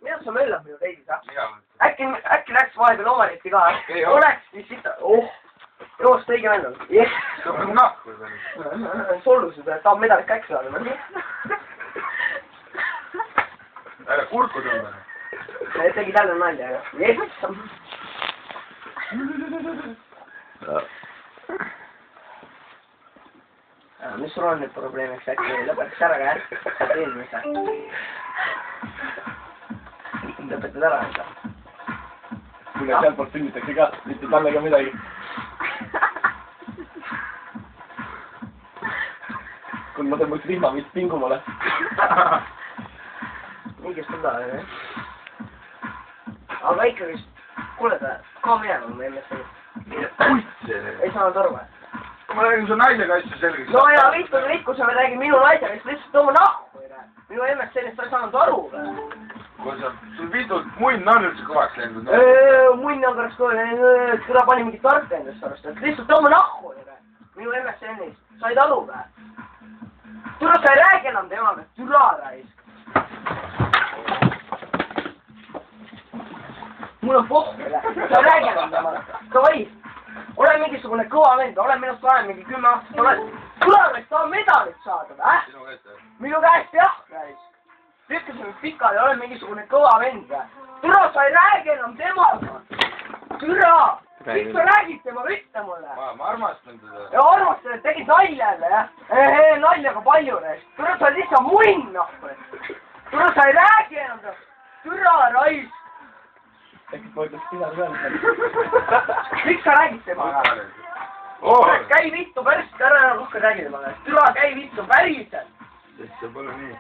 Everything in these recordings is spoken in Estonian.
mida sa möllad minu teidis, äkki läks vahepeal omanetti ka, oleks vist joost õige välja. Sollused, tahab medalit käks saada. Ära kurku tõmba. Tegi talle nalja, jah. Mis sul on nüüd probleemiks, äkki lõpetaks ära käest, saad eelmise. Lõpetad ära enda. Kuule, sealtpoolt sünnitakse ka, mitte talle ka midagi. Kui ma tõmbaks vihmavist pingumale. Mingist seda, jah. Aga ikkagi, kuule ta, ka minema ma enne seda. Ei saanud aru või? Ma räägin su naisega asju selgeks. No ja vittu, sa me räägin minu naisega, siis lihtsalt tooma nahku. Minu emmest sellest sa ei saanud aru või? Kui sul vitult munn on üldse kõvaks läinud. Munn on korraks kõvaks, teda pani mingi tarka endast arvast, et lihtsalt tooma nahku. Minu emmest ennist, said aru või? Tule sa ei räägi enam temaga, türa raisk. Mul on pohkele, sa ei räägi enam temaga. Davai, ole mingisugune kõva vend, ole minust vahem mingi 10 aastat, ole. Tule raisk, tahan medalit saada või? Sinu käest või? Minu käest jah, raisk. Lükkasin nüüd pikali, ole mingisugune kõva vend või? Türa, sa ei räägi enam temaga. Türa, miks sa räägid temaga, ütle mulle. Ma armastan teda. Ja armastan, et tegid nalja jälle, jah? Naljaga palju, raisk. Türa, sa oled lihtsalt munn, nahku. Türa, sa ei räägi enam temaga. Türa, raisk. Äkki poitleks pidada peale. Miks sa räägid temaga? Käi vittu, päriselt ära rohkem räägi temaga. Türa, käi vittu, päriselt. See pole nii.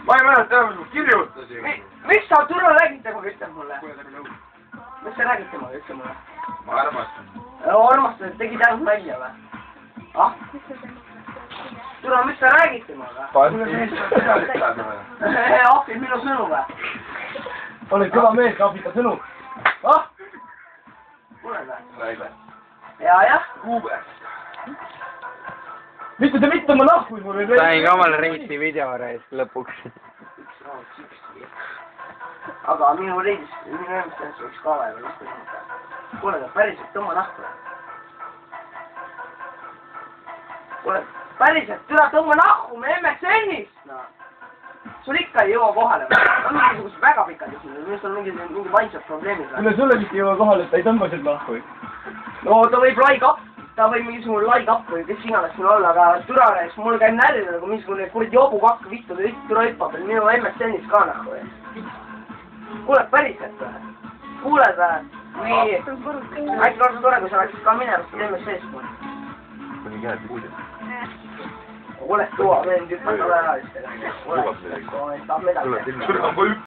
Ma ei mäleta enam, ma kirjutasin. Miks sa Türa räägid temaga, ütle mulle? Miks sa räägid temaga, ütle mulle? Ma armastan. Armastad, et tegid ainult välja või? Ah? Türa, miks sa räägid temaga? Ahvid minu sõnu või? Oled kõva mees, ahvita sõnu. Ah? Kuule või? Räägi. Jah. Kuubest. Mitte ma nahkuin mul veel. Sain ka omale reisi video reis lõpuks. Aga minu reis, minu ennast võiks ka vaja või? Kuule, päriselt tõmba nahku. Kuule, päriselt, türa tõmba nahku, me MSN-ist, noh. Sul ikka ei jõua kohale või? On mingisugused väga pikad ja sul on mingi vaimsed probleemid või? Kuule, sulle vist ei jõua kohale, et ta ei tõmba sealt nahku. No ta võib like-up, ta võib mingisugune like-up või kes iganes sul olla, aga türa reis, mul käib närvi nagu mingisugune kuradi jobukakk vittu või türa hüppab veel minu MSN-is ka nahku või? Kuule, päriselt või? Kuuled või? Või äkki oleks tore, kui sa läksid ka minemas MSN-ist või? Kuni käed puudid. Kuule, tuua, me nüüd hüppame ära vist. Kuule, tahab medali.